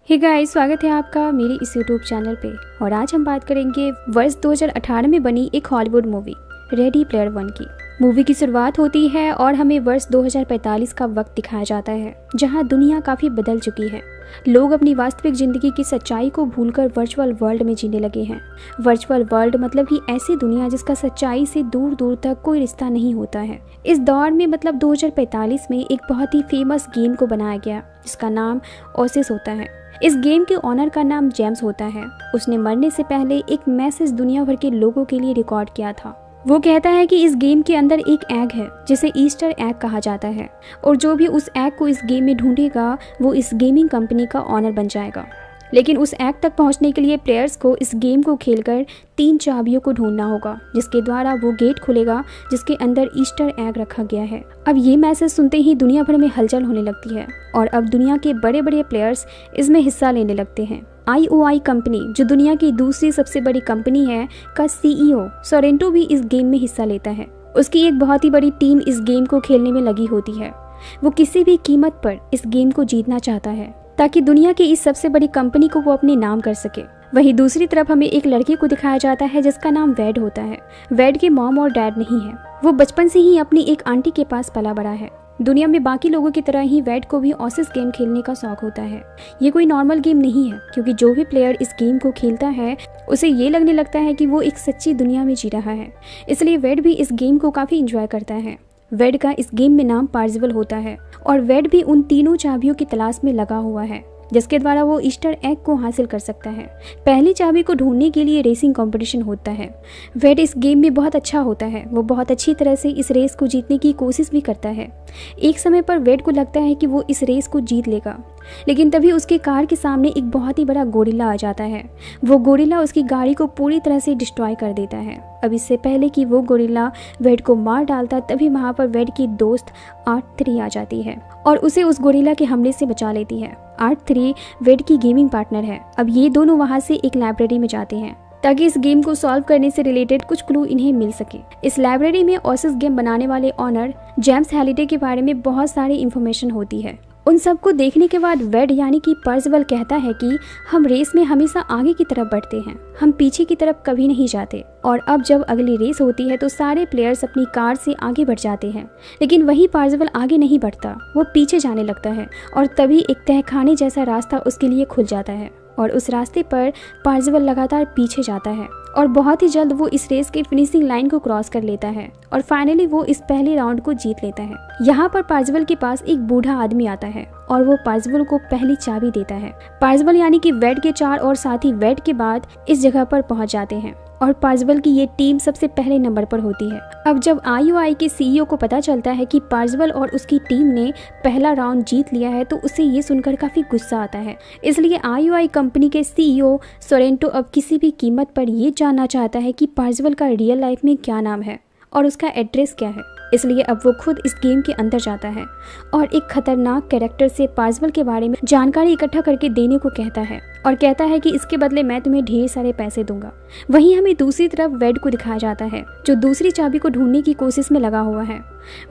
Hey guys, स्वागत है आपका मेरे इस यूट्यूब चैनल पे। और आज हम बात करेंगे वर्ष 2018 में बनी एक Hollywood movie ready player one की। मूवी की शुरुआत होती है और हमें वर्ष 2045 का वक्त दिखाया जाता है, जहां दुनिया काफ़ी बदल चुकी है। लोग अपनी वास्तविक ज़िंदगी की सच्चाई को भूलकर वर्चुअल वर्ल्ड में जीने लगे हैं। वर्चुअल वर्ल्ड मतलब कि ऐसी दुनिया जिसका सच्चाई से दूर दूर तक कोई रिश्ता नहीं होता है। इस दौर में मतलब 2045 में एक बहुत ही फेमस गेम को बनाया गया जिसका नाम ओसिस होता है। इस गेम के ओनर का नाम जेम्स होता है। उसने मरने से पहले एक मैसेज दुनिया भर के लोगों के लिए रिकॉर्ड किया था। वो कहता है कि इस गेम के अंदर एक एग है जिसे ईस्टर एग कहा जाता है, और जो भी उस एग को इस गेम में ढूंढेगा वो इस गेमिंग कंपनी का ओनर बन जाएगा। लेकिन उस एग तक पहुंचने के लिए प्लेयर्स को इस गेम को खेलकर 3 चाबियों को ढूंढना होगा, जिसके द्वारा वो गेट खुलेगा जिसके अंदर ईस्टर एग रखा गया है। अब ये मैसेज सुनते ही दुनिया भर में हलचल होने लगती है और अब दुनिया के बड़े बड़े प्लेयर्स इसमें हिस्सा लेने लगते हैं। IOI कंपनी, जो दुनिया की दूसरी सबसे बड़ी कंपनी है, का CEO सोरेंटो भी इस गेम में हिस्सा लेता है। उसकी एक बहुत ही बड़ी टीम इस गेम को खेलने में लगी होती है। वो किसी भी कीमत पर इस गेम को जीतना चाहता है ताकि दुनिया की इस सबसे बड़ी कंपनी को वो अपने नाम कर सके। वहीं दूसरी तरफ हमें एक लड़के को दिखाया जाता है जिसका नाम वेड होता है। वेड के मॉम और डैड नहीं है। वो बचपन से ही अपनी एक आंटी के पास पला बड़ा है। दुनिया में बाकी लोगों की तरह ही वेड को भी ओसिस गेम खेलने का शौक होता है। ये कोई नॉर्मल गेम नहीं है, क्योंकि जो भी प्लेयर इस गेम को खेलता है उसे ये लगने लगता है कि वो एक सच्ची दुनिया में जी रहा है। इसलिए वेड भी इस गेम को काफ़ी इंजॉय करता है। वेड का इस गेम में नाम पार्जिवल होता है और वेड भी उन 3 चाबियों की तलाश में लगा हुआ है जिसके द्वारा वो ईस्टर एग को हासिल कर सकता है। पहली चाबी को ढूंढने के लिए रेसिंग कंपटीशन होता है। वेड इस गेम में बहुत अच्छा होता है। वो बहुत अच्छी तरह से इस रेस को जीतने की कोशिश भी करता है। एक समय पर वेड को लगता है कि वो इस रेस को जीत लेगा, लेकिन तभी उसके कार के सामने एक बहुत ही बड़ा गोरिल्ला आ जाता है। वो गोरिल्ला उसकी गाड़ी को पूरी तरह से डिस्ट्रॉय कर देता है। अब इससे पहले कि वो गोरिल्ला वेड को मार डालता, तभी वहाँ पर वेड की दोस्त R3 आ जाती है और उसे उस गोरिल्ला के हमले से बचा लेती है। R3 वेड की गेमिंग पार्टनर है। अब ये दोनों वहाँ से एक लाइब्रेरी में जाते हैं ताकि इस गेम को सॉल्व करने से रिलेटेड कुछ क्लू इन्हें मिल सके। इस लाइब्रेरी में ओसिस गेम बनाने वाले ऑनर जेम्स हैलिडे के बारे में बहुत सारी इंफॉर्मेशन होती है। उन सबको देखने के बाद वेड यानी कि पार्जिवल कहता है कि हम रेस में हमेशा आगे की तरफ बढ़ते हैं, हम पीछे की तरफ कभी नहीं जाते। और अब जब अगली रेस होती है तो सारे प्लेयर्स अपनी कार से आगे बढ़ जाते हैं, लेकिन वही पार्जिवल आगे नहीं बढ़ता, वो पीछे जाने लगता है। और तभी एक तहखाने जैसा रास्ता उसके लिए खुल जाता है और उस रास्ते पर पार्जिवल लगातार पीछे जाता है और बहुत ही जल्द वो इस रेस के फिनिशिंग लाइन को क्रॉस कर लेता है और फाइनली वो इस पहले राउंड को जीत लेता है। यहाँ पर पार्जिवल के पास एक बूढ़ा आदमी आता है और वो पार्जिवल को पहली चाबी देता है। पार्जिवल यानी कि वेड के 4 और साथी वेड के बाद इस जगह पर पहुंच जाते हैं और पार्जिवल की ये टीम सबसे पहले नंबर पर होती है। अब जब IOI के CEO को पता चलता है कि पार्जिवल और उसकी टीम ने पहला राउंड जीत लिया है तो उसे ये सुनकर काफ़ी गुस्सा आता है। इसलिए IOI कंपनी के CEO सोरेंटो अब किसी भी कीमत पर ये जानना चाहता है कि पार्जिवल का रियल लाइफ में क्या नाम है और उसका एड्रेस क्या है। इसलिए अब वो खुद इस गेम के अंदर जाता है और एक खतरनाक कैरेक्टर से पार्जिवल के बारे में जानकारी इकट्ठा करके देने को कहता है और कहता है कि इसके बदले मैं तुम्हें ढेर सारे पैसे दूंगा। वहीं हमें दूसरी तरफ वेड को दिखाया जाता है जो दूसरी चाबी को ढूंढने की कोशिश में लगा हुआ है।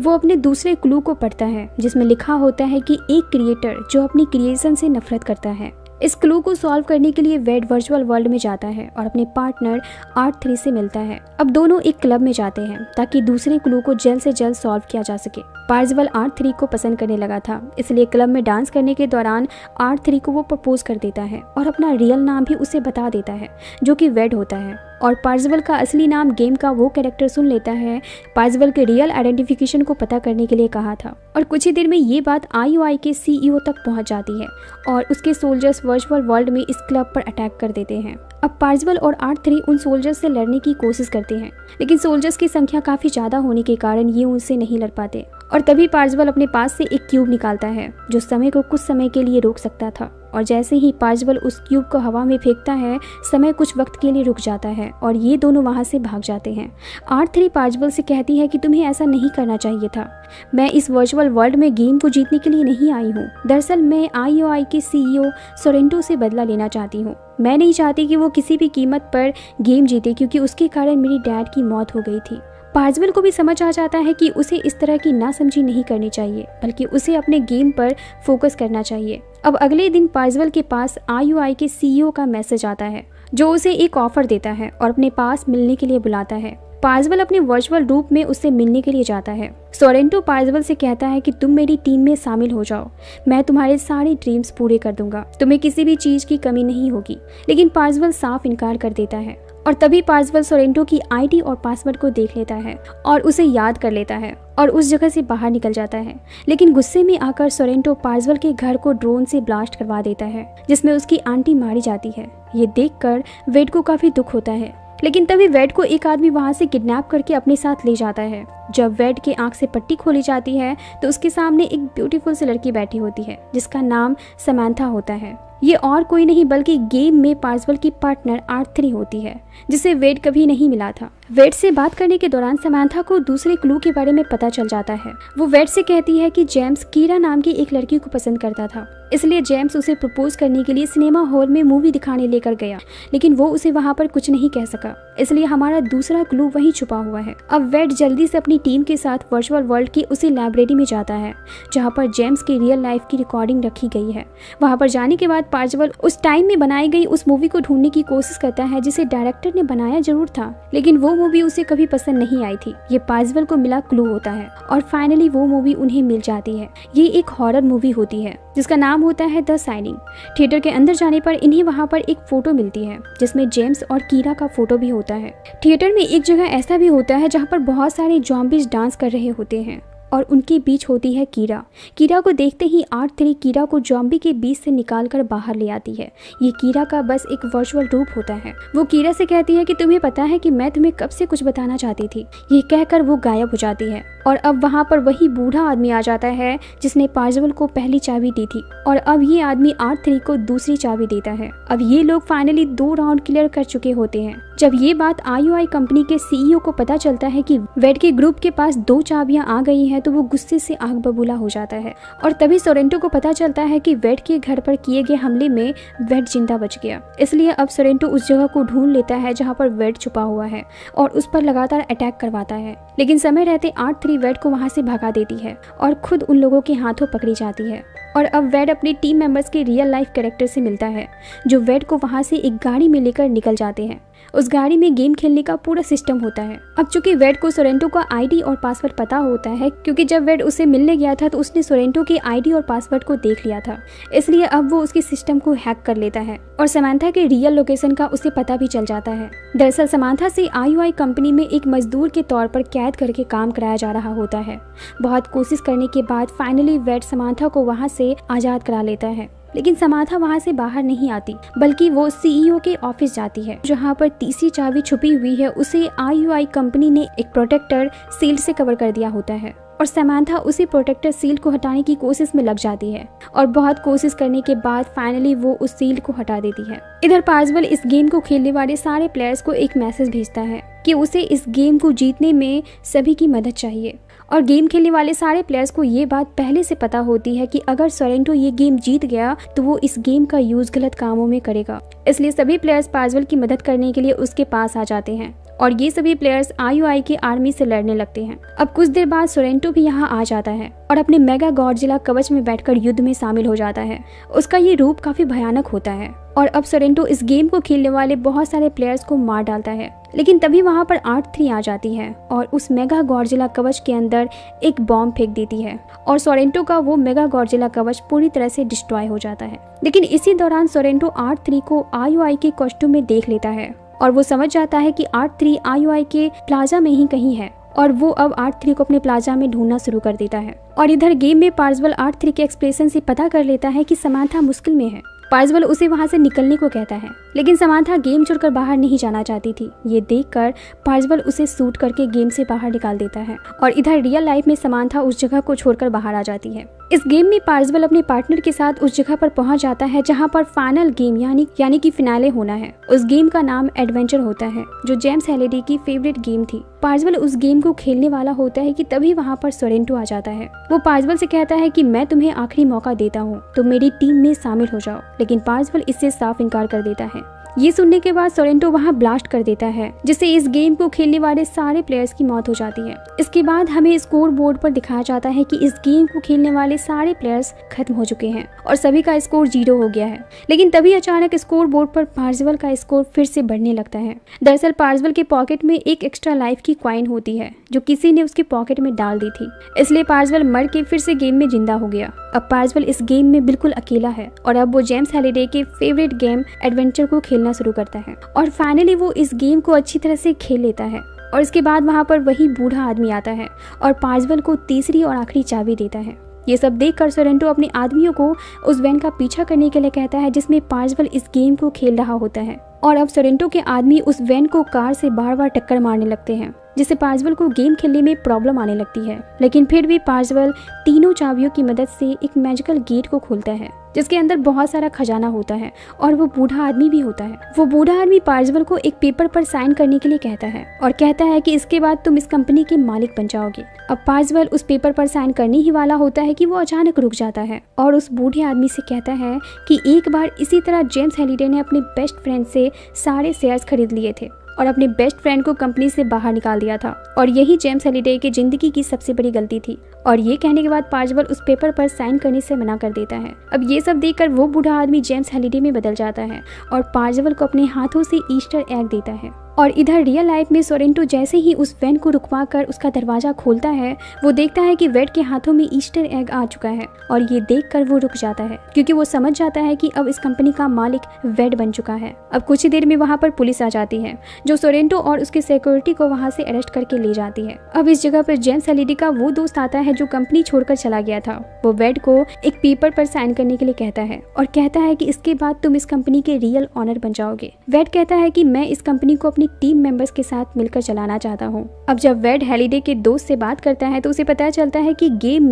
वो अपने दूसरे क्लू को पढ़ता है जिसमें लिखा होता है कि एक क्रिएटर जो अपनी क्रिएशन से नफरत करता है। इस क्लू को सॉल्व करने के लिए वेड वर्चुअल वर्ल्ड में जाता है और अपने पार्टनर R3 से मिलता है। अब दोनों एक क्लब में जाते हैं ताकि दूसरे क्लू को जल्द से जल्द सॉल्व किया जा सके। पार्जिवल R3 को पसंद करने लगा था, इसलिए क्लब में डांस करने के दौरान R3 को वो प्रपोज कर देता है और अपना रियल नाम भी उसे बता देता है जो कि वेड होता है। और पार्जिवल का असली नाम गेम का वो कैरेक्टर सुन लेता है। पार्जिवल के रियल आइडेंटिफिकेशन को पता करने के लिए कहा था और कुछ ही देर में ये बात IOI के CEO तक पहुंच जाती है और उसके सोल्जर्स वर्चुअल वर्ल्ड में इस क्लब पर अटैक कर देते हैं। अब पार्जिवल और R3 उन सोल्जर्स से लड़ने की कोशिश करते हैं, लेकिन सोल्जर्स की संख्या काफ़ी ज़्यादा होने के कारण ये उनसे नहीं लड़ पाते। और तभी पार्जिवल अपने पास से एक क्यूब निकालता है जो समय को कुछ समय के लिए रोक सकता था। और जैसे ही पार्जिवल उस क्यूब को हवा में फेंकता है, समय कुछ वक्त के लिए रुक जाता है और ये दोनों वहाँ से भाग जाते हैं। R3 पार्जिवल से कहती है कि तुम्हें ऐसा नहीं करना चाहिए था। मैं इस वर्चुअल वर्ल्ड में गेम को जीतने के लिए नहीं आई हूँ। दरअसल मैं IOI के CEO सोरेंटो से बदला लेना चाहती हूँ। मैं नहीं चाहती कि वो किसी भी कीमत पर गेम जीते, क्योंकि उसके कारण मेरी डैड की मौत हो गई थी। पार्सवल को भी समझ आ जाता है कि उसे इस तरह की नासमझी नहीं करनी चाहिए, बल्कि उसे अपने गेम पर फोकस करना चाहिए। अब अगले दिन पार्सवल के पास IUI के CEO का मैसेज आता है, जो उसे एक ऑफर देता है और अपने पास मिलने के लिए बुलाता है। पार्सवल अपने वर्चुअल रूप में उससे मिलने के लिए जाता है। सोरेंटो पार्सवल से कहता है कि तुम मेरी टीम में शामिल हो जाओ, मैं तुम्हारे सारे ड्रीम्स पूरे कर दूंगा, तुम्हें किसी भी चीज की कमी नहीं होगी। लेकिन पार्सवल साफ इनकार कर देता है और तभी पार्सवल सोरेंटो की ID और पासवर्ड को देख लेता है और उसे याद कर लेता है और उस जगह से बाहर निकल जाता है। लेकिन गुस्से में आकर सोरेंटो पार्सवल के घर को ड्रोन से ब्लास्ट करवा देता है, जिसमें उसकी आंटी मारी जाती है। ये देखकर वेड को काफी दुख होता है, लेकिन तभी वेड को एक आदमी वहां से किडनैप करके अपने साथ ले जाता है। जब वेड के आंख से पट्टी खोली जाती है तो उसके सामने एक ब्यूटीफुल सी लड़की बैठी होती है, जिसका नाम समांथा होता है। ये और कोई नहीं बल्कि गेम में पार्सवल की पार्टनर R3 होती है, जिसे वेड कभी नहीं मिला था। वेड से बात करने के दौरान समांथा को दूसरे क्लू के बारे में पता चल जाता है। वो वेड से कहती है कि जेम्स कीरा नाम की एक लड़की को पसंद करता था, इसलिए जेम्स उसे प्रपोज करने के लिए सिनेमा हॉल में मूवी दिखाने लेकर गया, लेकिन वो उसे वहां पर कुछ नहीं कह सका, इसलिए हमारा दूसरा क्लू वहीं छुपा हुआ है। अब वेड जल्दी से अपनी टीम के साथ वर्चुअल वर्ल्ड की उसी लाइब्रेरी में जाता है जहां पर जेम्स की रियल लाइफ की रिकॉर्डिंग रखी गई है। वहां पर जाने के बाद पार्सवल उस टाइम में बनाई गई उस मूवी को ढूंढने की कोशिश करता है, जिसे डायरेक्टर ने बनाया जरूर था, लेकिन वो मूवी उसे कभी पसंद नहीं आई थी। ये पार्सवल को मिला क्लू होता है और फाइनली वो मूवी उन्हें मिल जाती है। ये एक हॉरर मूवी होती है जिसका नाम होता है द साइनिंग। थिएटर के अंदर जाने पर इन्हें वहां पर एक फोटो मिलती है जिसमें जेम्स और कीरा का फोटो भी होता है। थिएटर में एक जगह ऐसा भी होता है जहां पर बहुत सारे ज़ॉम्बीज डांस कर रहे होते हैं और उनके बीच होती है कीरा। कीरा को देखते ही R3 कीरा को ज़ॉम्बी के बीच से निकालकर बाहर ले आती है। ये कीरा का बस एक वर्चुअल रूप होता है। वो कीरा से कहती है कि तुम्हें पता है कि मैं तुम्हें कब से कुछ बताना चाहती थी। ये कहकर वो गायब हो जाती है और अब वहाँ पर वही बूढ़ा आदमी आ जाता है जिसने पार्सवल को पहली चाबी दी थी और अब ये आदमी R3 को दूसरी चाबी देता है। अब ये लोग फाइनली 2 राउंड क्लियर कर चुके होते हैं। जब ये बात IUI कंपनी के CEO को पता चलता है कि वेड के ग्रुप के पास 2 चाबियां आ गई हैं, तो वो गुस्से से आग बबूला हो जाता है और तभी सोरेंटो को पता चलता है कि वेड के घर पर किए गए हमले में वेड जिंदा बच गया। इसलिए अब सोरेंटो उस जगह को ढूंढ लेता है जहां पर वेड छुपा हुआ है और उस पर लगातार अटैक करवाता है, लेकिन समय रहते R3 वेड को वहां से भगा देती है और खुद उन लोगों के हाथों पकड़ी जाती है। और अब वेड अपनी टीम मेंबर्स के रियल लाइफ कैरेक्टर से मिलता है, जो वेड को वहां से एक गाड़ी में लेकर निकल जाते हैं। उस गाड़ी में गेम खेलने का पूरा सिस्टम होता है। अब चूंकि वेड को सोरेंटो का ID और पासवर्ड पता होता है, क्योंकि जब वेड उसे मिलने गया था तो उसने सोरेंटो की ID और पासवर्ड को देख लिया था, इसलिए अब वो उसके सिस्टम को हैक कर लेता है और समांथा के रियल लोकेशन का उसे पता भी चल जाता है। दरअसल समांथा से IUI कंपनी में एक मजदूर के तौर पर कैद करके काम कराया जा रहा होता है। बहुत कोशिश करने के बाद फाइनली वेड समांथा को वहां से आजाद करा लेता है, लेकिन समांथा वहां से बाहर नहीं आती, बल्कि वो CEO के ऑफिस जाती है जहां पर तीसरी चाबी छुपी हुई है। उसे IUI कंपनी ने एक प्रोटेक्टर सील्ड से कवर कर दिया होता है और समांथा उसी प्रोटेक्टर सील्ड को हटाने की कोशिश में लग जाती है और बहुत कोशिश करने के बाद फाइनली वो उस सील्ड को हटा देती है। इधर पार्सवल इस गेम को खेलने वाले सारे प्लेयर्स को एक मैसेज भेजता है कि उसे इस गेम को जीतने में सभी की मदद चाहिए और गेम खेलने वाले सारे प्लेयर्स को ये बात पहले से पता होती है कि अगर सोरेंटो ये गेम जीत गया तो वो इस गेम का यूज गलत कामों में करेगा। इसलिए सभी प्लेयर्स पार्सवल की मदद करने के लिए उसके पास आ जाते हैं और ये सभी प्लेयर्स IUI की आर्मी से लड़ने लगते हैं। अब कुछ देर बाद सोरेंटो भी यहाँ आ जाता है और अपने मेगा गॉडजिला कवच में बैठकर युद्ध में शामिल हो जाता है। उसका ये रूप काफी भयानक होता है और अब सोरेंटो इस गेम को खेलने वाले बहुत सारे प्लेयर्स को मार डालता है, लेकिन तभी वहां पर R3 आ जाती है और उस मेगा गॉडजिला कवच के अंदर एक बॉम्ब फेंक देती है और सोरेंटो का वो मेगा गॉडजिला कवच पूरी तरह से डिस्ट्रॉय हो जाता है। लेकिन इसी दौरान सोरेंटो R3 को IUI के कॉस्ट्यूम में देख लेता है और वो समझ जाता है कि R3 IUI के प्लाजा में ही कहीं है और वो अब R3 को अपने प्लाजा में ढूंढना शुरू कर देता है। और इधर गेम में पार्सवल R3 के एक्सप्रेशन से पता कर लेता है कि समांथा मुश्किल में है। पार्सवल उसे वहां से निकलने को कहता है, लेकिन समांथा गेम छोड़कर बाहर नहीं जाना चाहती थी। ये देखकर पार्सवल उसे शूट करके गेम से बाहर निकाल देता है और इधर रियल लाइफ में समांथा उस जगह को छोड़कर बाहर आ जाती है। इस गेम में पार्सवल अपने पार्टनर के साथ उस जगह पर पहुंच जाता है जहां पर फाइनल गेम यानी कि फिनाले होना है। उस गेम का नाम एडवेंचर होता है, जो जेम्स हैलिडे की फेवरेट गेम थी। पार्सवल उस गेम को खेलने वाला होता है कि तभी वहां पर सोरेंटो आ जाता है। वो पार्सवल से कहता है कि मैं तुम्हें आखिरी मौका देता हूँ, तो मेरी टीम में शामिल हो जाओ, लेकिन पार्सवल इससे साफ इनकार कर देता है। ये सुनने के बाद सोरेंटो वहाँ ब्लास्ट कर देता है, जिससे इस गेम को खेलने वाले सारे प्लेयर्स की मौत हो जाती है। इसके बाद हमें स्कोर बोर्ड पर दिखाया जाता है कि इस गेम को खेलने वाले सारे प्लेयर्स खत्म हो चुके हैं और सभी का स्कोर 0 हो गया है। लेकिन तभी अचानक स्कोर बोर्ड पर पार्सिवल का स्कोर फिर से बढ़ने लगता है। दरअसल पार्सिवल के पॉकेट में एक एक्स्ट्रा लाइफ की कॉइन होती है जो किसी ने उसके पॉकेट में डाल दी थी, इसलिए पार्सिवल मर के फिर से गेम में जिंदा हो गया। अब पार्सिवल इस गेम में बिल्कुल अकेला है और अब वो जेम्स हैलिडे के फेवरेट गेम एडवेंचर को खेलना शुरू करता है और फाइनली वो इस गेम को अच्छी तरह से खेल लेता है। और इसके बाद वहाँ पर वही बूढ़ा आदमी आता है और पार्सिवल को तीसरी और आखिरी चाबी देता है। ये सब देखकर सोरेंटो अपने आदमियों को उस वैन का पीछा करने के लिए कहता है जिसमें पार्सिवल इस गेम को खेल रहा होता है। और अब सोरेंटो के आदमी उस वैन को कार से बार बार टक्कर मारने लगते हैं, जिससे पार्सिवल को गेम खेलने में प्रॉब्लम आने लगती है। लेकिन फिर भी पार्सिवल तीनों चाबियों की मदद से एक मैजिकल गेट को खोलता है जिसके अंदर बहुत सारा खजाना होता है और वो बूढ़ा आदमी भी होता है। वो बूढ़ा आदमी पार्सिवल को एक पेपर पर साइन करने के लिए कहता है और कहता है कि इसके बाद तुम इस कंपनी के मालिक बन जाओगे। अब पार्सिवल उस पेपर पर साइन करने ही वाला होता है कि वो अचानक रुक जाता है और उस बूढ़े आदमी से कहता है कि एक बार इसी तरह जेम्स हैलिडे ने अपने बेस्ट फ्रेंड से सारे शेयर्स खरीद लिए थे और अपने बेस्ट फ्रेंड को कंपनी से बाहर निकाल दिया था और यही जेम्स हैलिडे की जिंदगी की सबसे बड़ी गलती थी। और ये कहने के बाद पार्सिवल उस पेपर पर साइन करने से मना कर देता है। अब ये सब देखकर वो बूढ़ा आदमी जेम्स हैलिडे में बदल जाता है और पार्सिवल को अपने हाथों से ईस्टर एग देता है। और इधर रियल लाइफ में सोरेंटो जैसे ही उस वैन को रुकवा कर उसका दरवाजा खोलता है, वो देखता है कि वेड के हाथों में ईस्टर एग आ चुका है और ये देखकर वो रुक जाता है क्योंकि वो समझ जाता है कि अब इस कंपनी का मालिक वेड बन चुका है। अब कुछ ही देर में वहाँ पर पुलिस आ जाती है जो सोरेंटो और उसके सिक्योरिटी को वहाँ से अरेस्ट करके ले जाती है। अब इस जगह पर जेम्स हैलिडे का वो दोस्त आता है जो कंपनी छोड़कर चला गया था। वो वेड को एक पेपर पर साइन करने के लिए कहता है और कहता है कि इसके बाद तुम इस कंपनी के रियल ऑनर बन जाओगे। वेड कहता है कि मैं इस कंपनी को अपनी टीम मेंबर्स के साथ मिलकर चलाना चाहता हूँ। अब जब वेड हैलिडे के दोस्त से बात करता है तो उसे पता चलता है कि गेम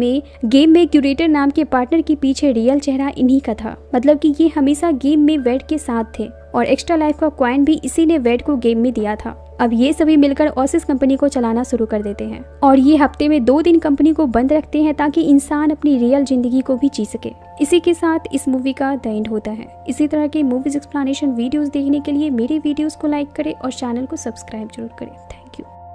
में क्यूरेटर नाम के पार्टनर के पीछे रियल चेहरा इन्हीं का था, मतलब कि ये हमेशा गेम में वेड के साथ थे और एक्स्ट्रा लाइफ का कॉइन भी इसी ने वेड को गेम में दिया था। अब ये सभी मिलकर ओसिस कंपनी को चलाना शुरू कर देते हैं और ये हफ्ते में 2 दिन कंपनी को बंद रखते हैं ताकि इंसान अपनी रियल जिंदगी को भी जी सके। इसी के साथ इस मूवी का द एंड होता है। इसी तरह के मूवीज एक्सप्लेनेशन वीडियोस देखने के लिए मेरे वीडियोस को लाइक करें और चैनल को सब्सक्राइब जरूर करें। Thank you.